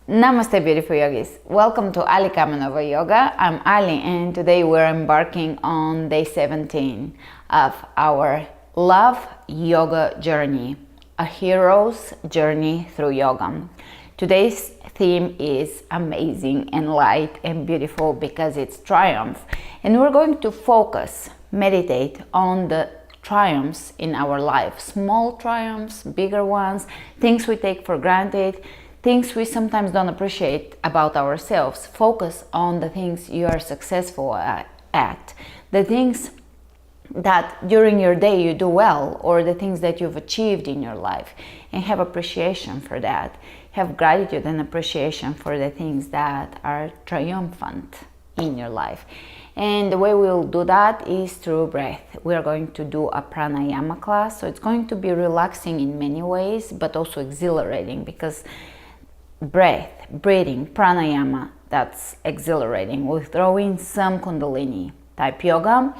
Namaste, beautiful yogis. Welcome to Ali Kamenova Yoga. I'm Ali, and today we're embarking on day 17 of our love yoga journey, a hero's journey through yoga. Today's theme is amazing and light and beautiful because it's triumph, and we're going to focus, meditate on the triumphs in our life, small triumphs, bigger ones, things we take for granted, things we sometimes don't appreciate about ourselves. Focus on the things you are successful at, the things that during your day you do well, or the things that you've achieved in your life, and have appreciation for that. Have gratitude and appreciation for the things that are triumphant in your life. And the way we'll do that is through breath. We are going to do a pranayama class, so it's going to be relaxing in many ways, but also exhilarating, because breathing, pranayama, that's exhilarating. We'll throw in some kundalini type yoga,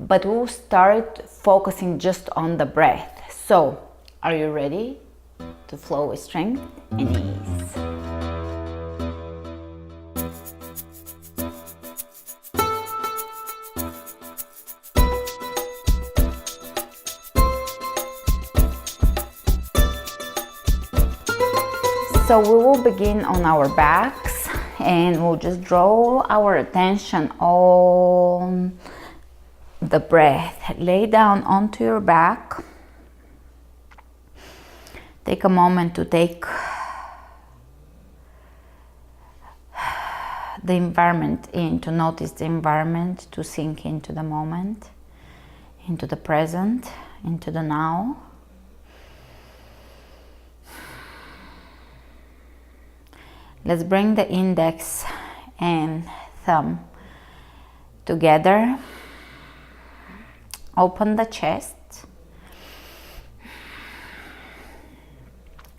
but we'll start focusing just on the breath. So, are you ready to flow with strength and ease? So we will begin on our backs, and we'll just draw our attention on the breath. Lay down onto your back. Take a moment to take the environment in, to notice the environment, to sink into the moment, into the present, into the now. Let's bring the index and thumb together. Open the chest.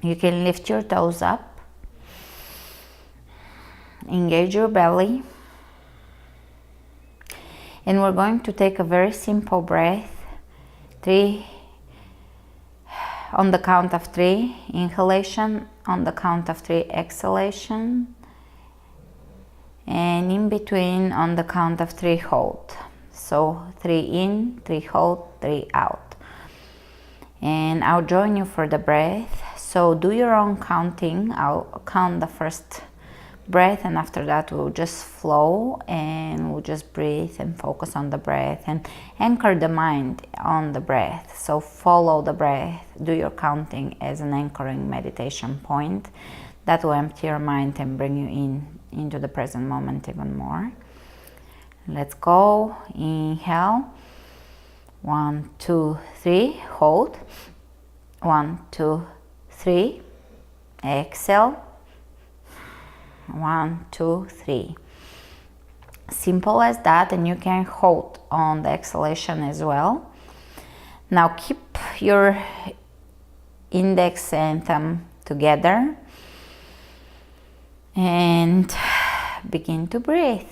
You can lift your toes up. Engage your belly. And we're going to take a very simple breath. 3, on the count of 3, inhalation. On the count of 3, exhalation. And in between, on the count of 3, hold. So 3 in, 3 hold, 3 out. And I'll join you for the breath. So do your own counting. I'll count the first breath, and after that we'll just flow, and we'll just breathe and focus on the breath and anchor the mind on the breath. So follow the breath, do your counting as an anchoring meditation point. That will empty your mind and bring you into the present moment even more. Let's go. Inhale. 1, 2, 3. Hold. 1, 2, 3. Exhale. 1, 2, 3. Simple as that, and you can hold on the exhalation as well. Now keep your index and thumb together and begin to breathe.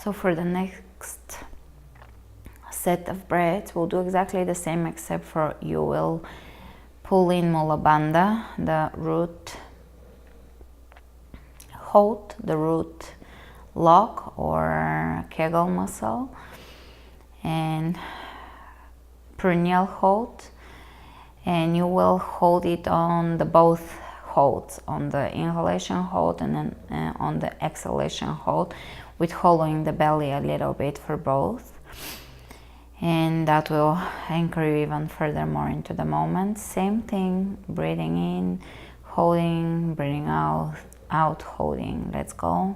So for the next set of breaths, we'll do exactly the same, except for you will pull in Mula Bandha, the root hold, the root lock or Kegel muscle, and perineal hold, and you will hold it on the both holds, on the inhalation hold and then on the exhalation hold, with hollowing the belly a little bit for both, and that will anchor you even further into the moment. Same thing, breathing in, holding, breathing out, out, holding. Let's go.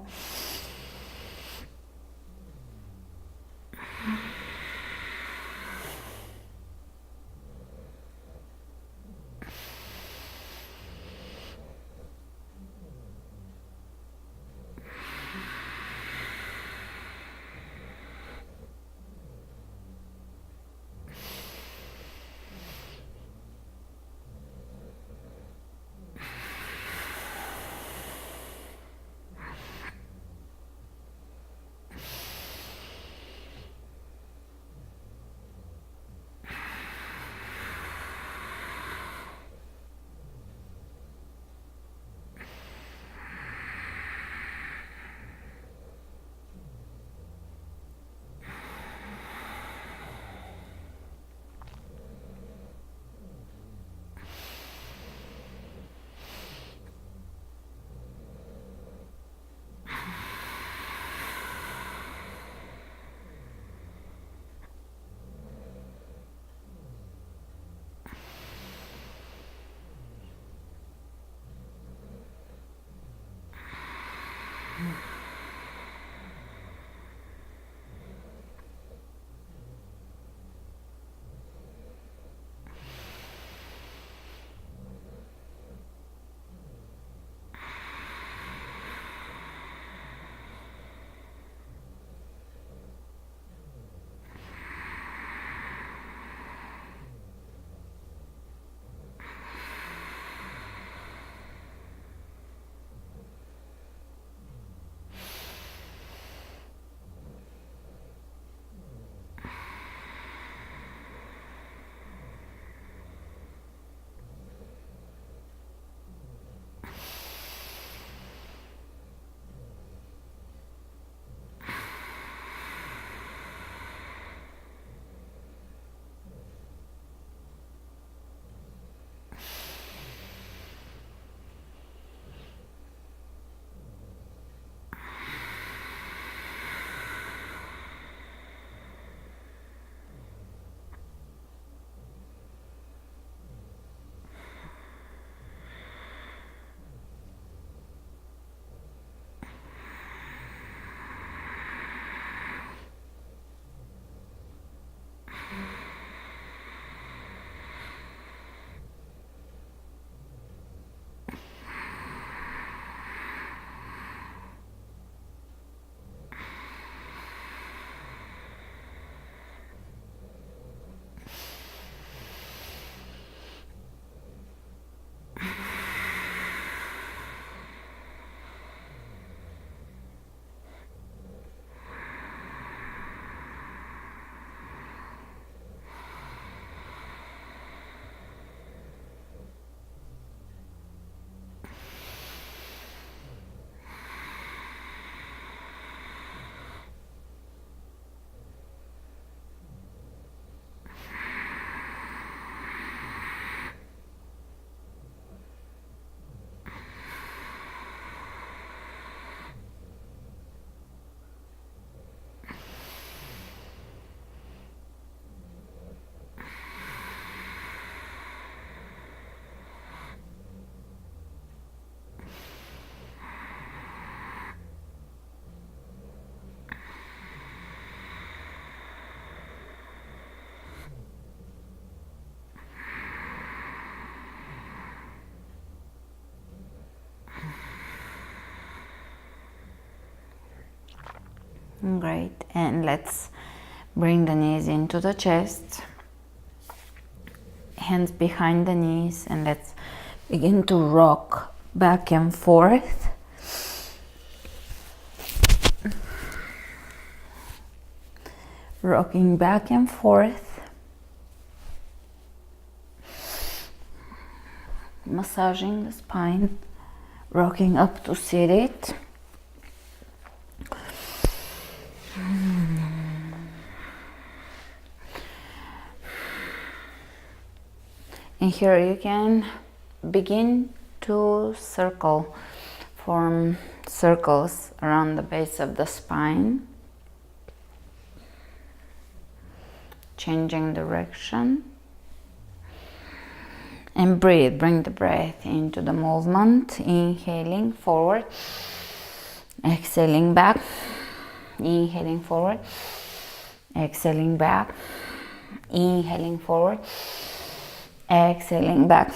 Great, and let's bring the knees into the chest, hands behind the knees, and let's begin to rock back and forth. rocking back and forth, massaging the spine, rocking up to seated. And here you can begin to form circles around the base of the spine, changing direction, and breathe. Bring the breath into the movement, inhaling forward, exhaling back, inhaling forward, exhaling back, inhaling forward, exhaling back,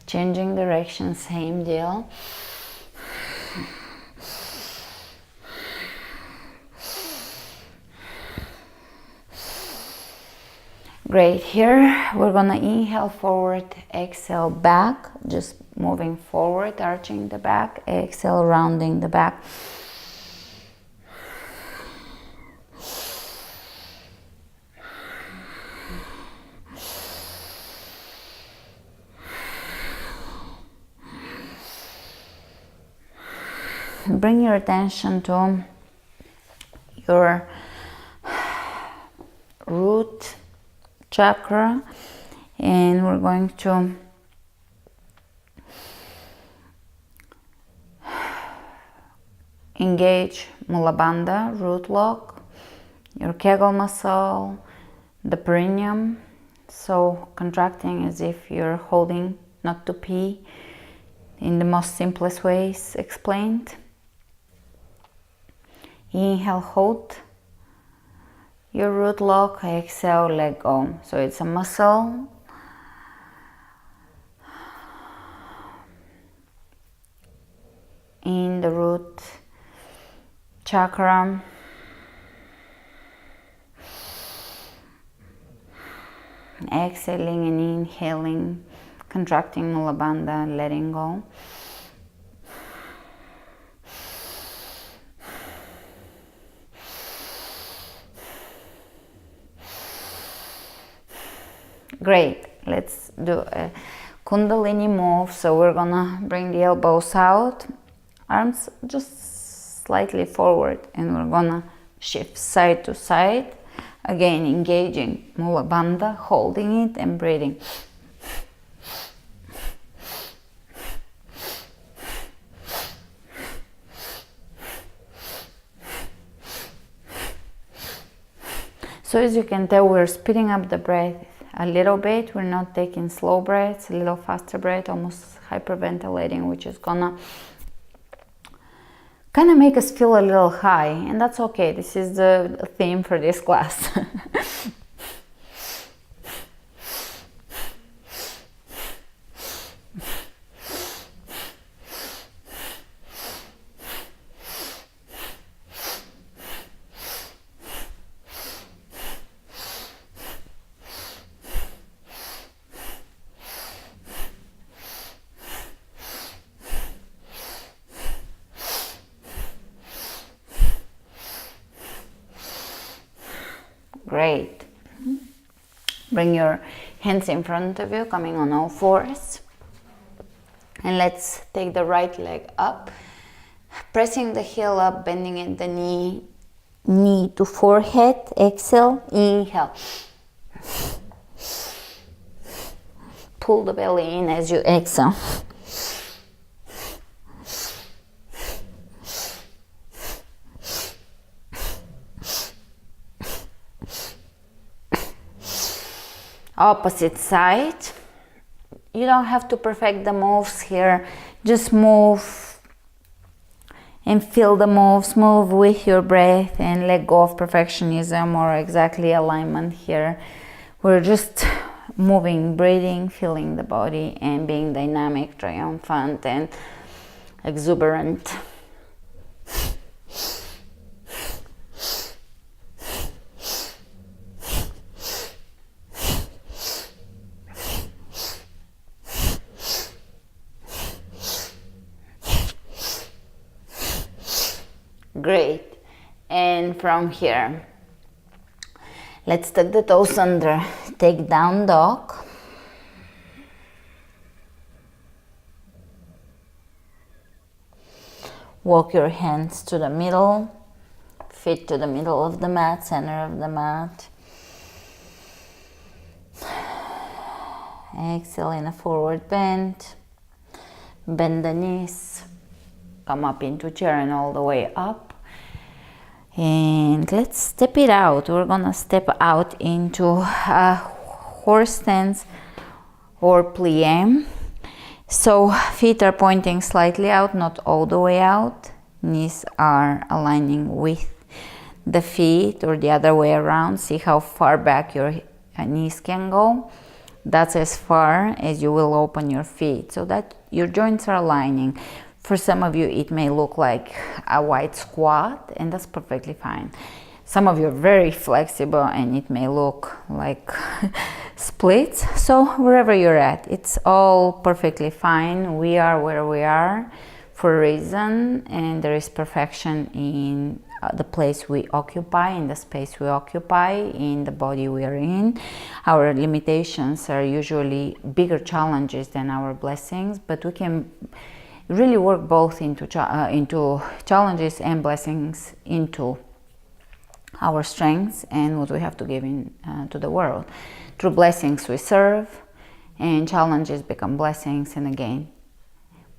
changing direction, same deal. Great. Here we're gonna inhale forward, exhale back, just moving forward, arching the back, exhale, rounding the back. Bring your attention to your root chakra, and we're going to engage Mula Bandha, root lock, your Kegel muscle, the perineum, so contracting as if you're holding not to pee, in the most simplest ways explained. Inhale, hold your root lock, exhale, let go. So it's a muscle in the root chakra. Exhaling and inhaling, contracting Mula Bandha, letting go. Great. Let's do a Kundalini move. So we're gonna bring the elbows out, arms just slightly forward, and we're gonna shift side to side. Again, engaging Mula Bandha, holding it and breathing. So as you can tell, we're speeding up the breath a little bit. We're not taking slow breaths, a little faster breath, almost hyperventilating, which is gonna kind of make us feel a little high, and that's okay. This is the theme for this class. Great. Bring your hands in front of you, coming on all fours. And let's take the right leg up, pressing the heel up, bending at the knee to forehead. Exhale, inhale. Pull the belly in as you exhale. Opposite side. You don't have to perfect the moves here. Just move and feel the moves. Move with your breath and let go of perfectionism or exactly alignment here. We're just moving, breathing, feeling the body, and being dynamic, triumphant, and exuberant. Great. And from here, Let's tuck the toes under. Take down dog. Walk your hands to the middle, feet to the middle of the mat, center of the mat. Exhale in a forward bend. Bend the knees. Come up into chair and all the way up. And let's step it out. We're gonna step out into a horse stance or plie. So feet are pointing slightly out, not all the way out. Knees are aligning with the feet or the other way around. See how far back your knees can go. That's as far as you will open your feet so that your joints are aligning. For some of you, it may look like a wide squat, and that's perfectly fine. Some of you are very flexible, and it may look like splits. So wherever you're at, it's all perfectly fine. We are where we are for a reason, and there is perfection in the place we occupy, in the space we occupy, in the body we are in. Our limitations are usually bigger challenges than our blessings, but we can really work both into challenges and blessings into our strengths and what we have to give in to the world. Through blessings we serve, and challenges become blessings, and again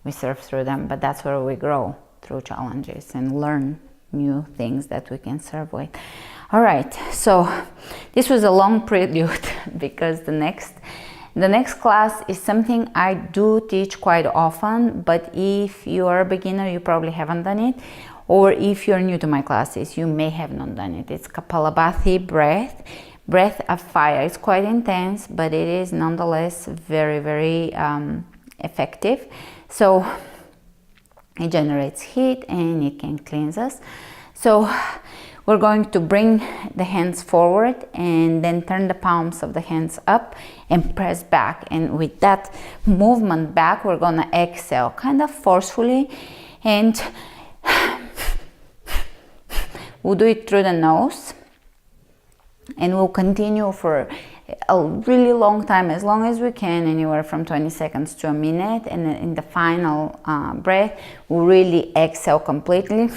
we serve through them. But that's where we grow, through challenges, and learn new things that we can serve with. All right, so this was a long prelude because the next class is something I do teach quite often, but if you are a beginner, you probably haven't done it, or if you're new to my classes, you may have not done it. It's Kapalabhati breath of fire. It's quite intense, but it is nonetheless very, very effective. So it generates heat and it can cleanse us. So we're going to bring the hands forward and then turn the palms of the hands up and press back. And with that movement back, we're gonna exhale kind of forcefully, and we'll do it through the nose, and we'll continue for a really long time, as long as we can, anywhere from 20 seconds to a minute. And in the final breath, we'll really exhale completely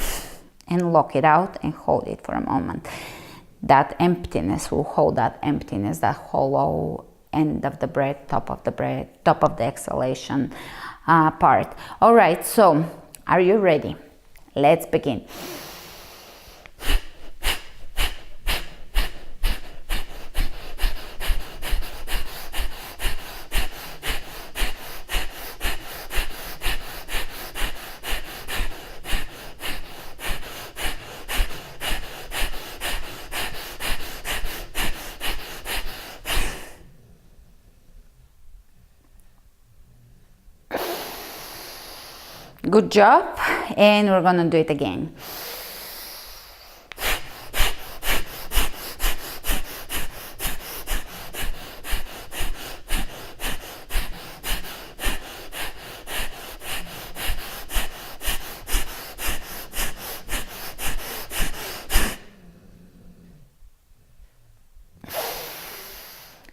and lock it out and hold it for a moment. That emptiness, we'll hold that emptiness, that hollow end of the breath, top of the exhalation part. All right, so are you ready? Let's begin. Good job, and we're gonna do it again.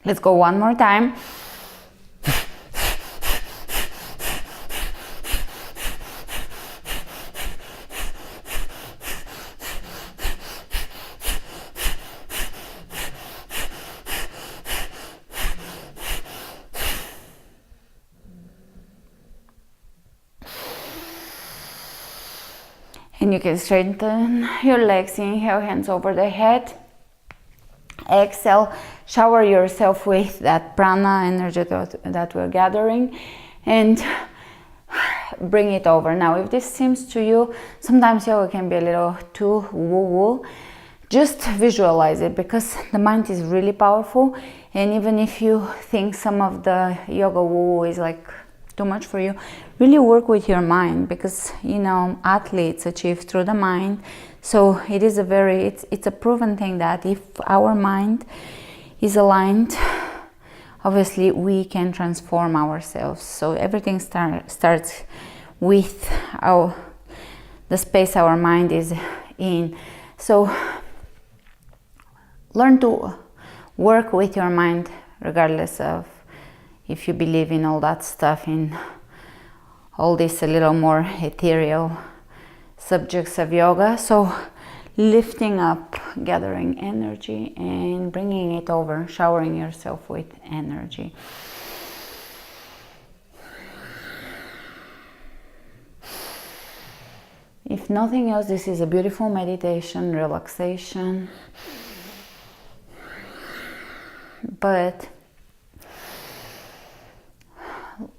Let's go one more time. And you can straighten your legs. Inhale, hands over the head. Exhale, shower yourself with that prana energy that we're gathering, and bring it over. Now, if this seems to you, sometimes yoga can be a little too woo-woo, just visualize it, because the mind is really powerful. And even if you think some of the yoga woo-woo is like too much for you, really work with your mind, because athletes achieve through the mind. So it is it's a proven thing that if our mind is aligned, obviously we can transform ourselves. So everything starts with the space our mind is in. So learn to work with your mind, regardless of if you believe in all that stuff, in all these a little more ethereal subjects of yoga. So lifting up, gathering energy and bringing it over, showering yourself with energy. If nothing else, this is a beautiful meditation, relaxation. But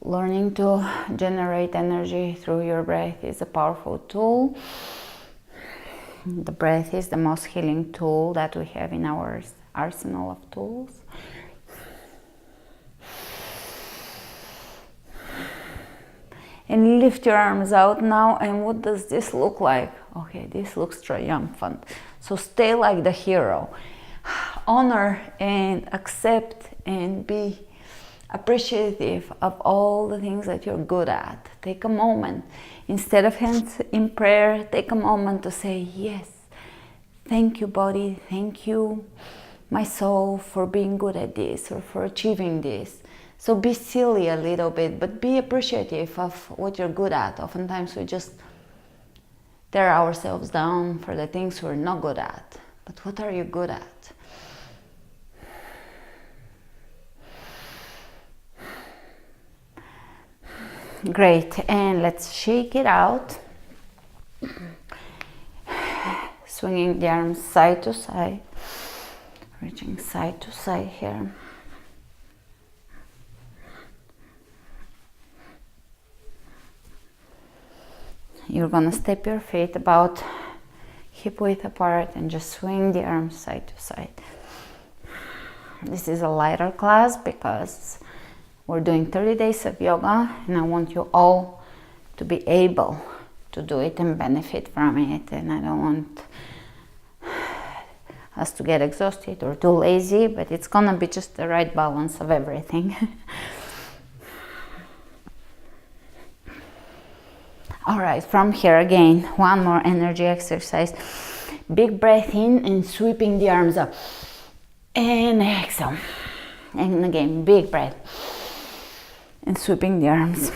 learning to generate energy through your breath is a powerful tool. The breath is the most healing tool that we have in our arsenal of tools. And lift your arms out now. And what does this look like? Okay, this looks triumphant. So stay like the hero. Honor and accept and be appreciative of all the things that you're good at. Take a moment. Instead of hands in prayer, take a moment to say, yes, thank you, body. Thank you, my soul, for being good at this or for achieving this. So be silly a little bit, but be appreciative of what you're good at. Oftentimes we just tear ourselves down for the things we're not good at. But what are you good at? Great, and let's shake it out. Swinging the arms side to side, reaching side to side here. You're gonna step your feet about hip width apart and just swing the arms side to side. This is a lighter class because we're doing 30 days of yoga and I want you all to be able to do it and benefit from it. And I don't want us to get exhausted or too lazy, but it's gonna be just the right balance of everything. All right, from here again, one more energy exercise. Big breath in and sweeping the arms up. And exhale. And again, big breath. And sweeping the arms.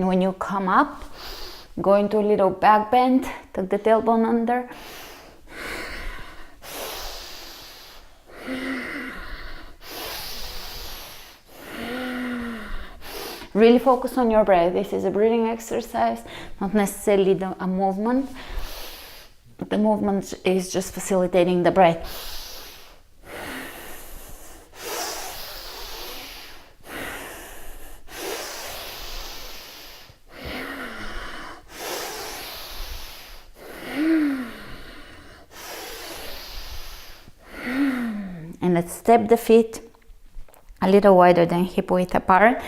When you come up, go into a little back bend, tuck the tailbone under. Really focus on your breath. This is a breathing exercise, not necessarily a movement. The movement is just facilitating the breath. And let's step the feet a little wider than hip width apart.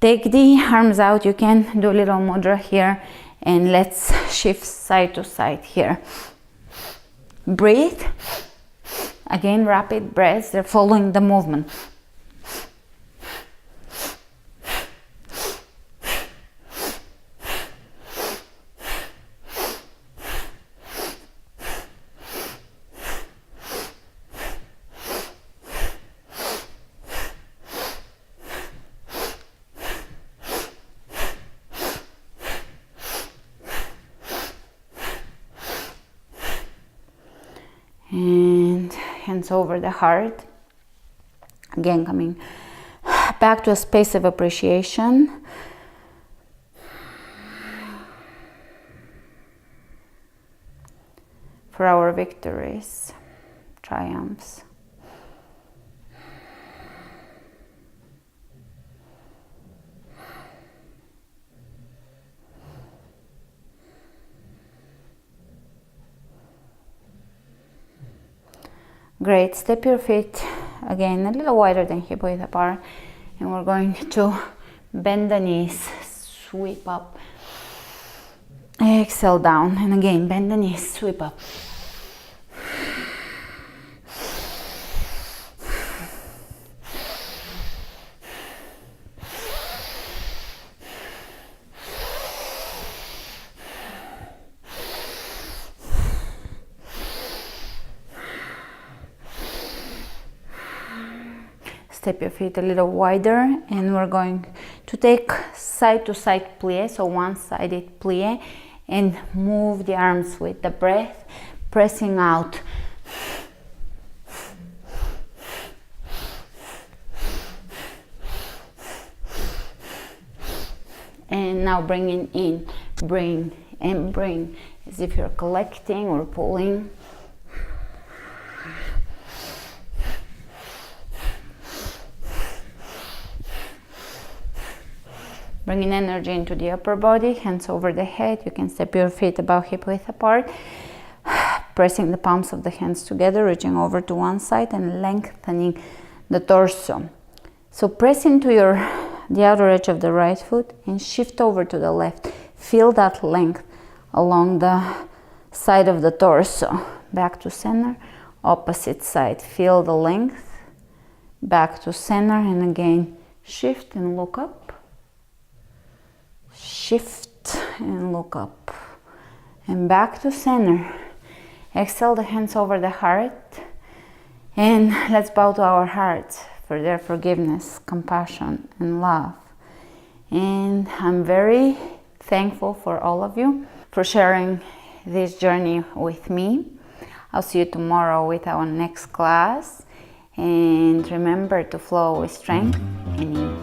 Take the arms out. You can do a little mudra here and let's shift side to side here. Breathe. Again, rapid breaths. They're following the movement. And hands over the heart. Again, coming back to a space of appreciation. For our victories, triumphs. Great, step your feet again a little wider than hip width apart, and we're going to bend the knees, sweep up, exhale down, and again bend the knees, sweep up. step your feet a little wider, and we're going to take side to side plie, so one-sided plie, and move the arms with the breath, pressing out. And now bringing in, bring and bring, as if you're collecting or pulling. Bringing energy into the upper body, hands over the head. You can step your feet about hip width apart. Pressing the palms of the hands together, reaching over to one side and lengthening the torso. So press into the outer edge of the right foot and shift over to the left. Feel that length along the side of the torso. Back to center, opposite side. Feel the length. Back to center, and again shift and look up. Shift and look up. And back to center. Exhale the hands over the heart. And let's bow to our hearts for their forgiveness, compassion, and love. And I'm very thankful for all of you for sharing this journey with me. I'll see you tomorrow with our next class. And remember to flow with strength and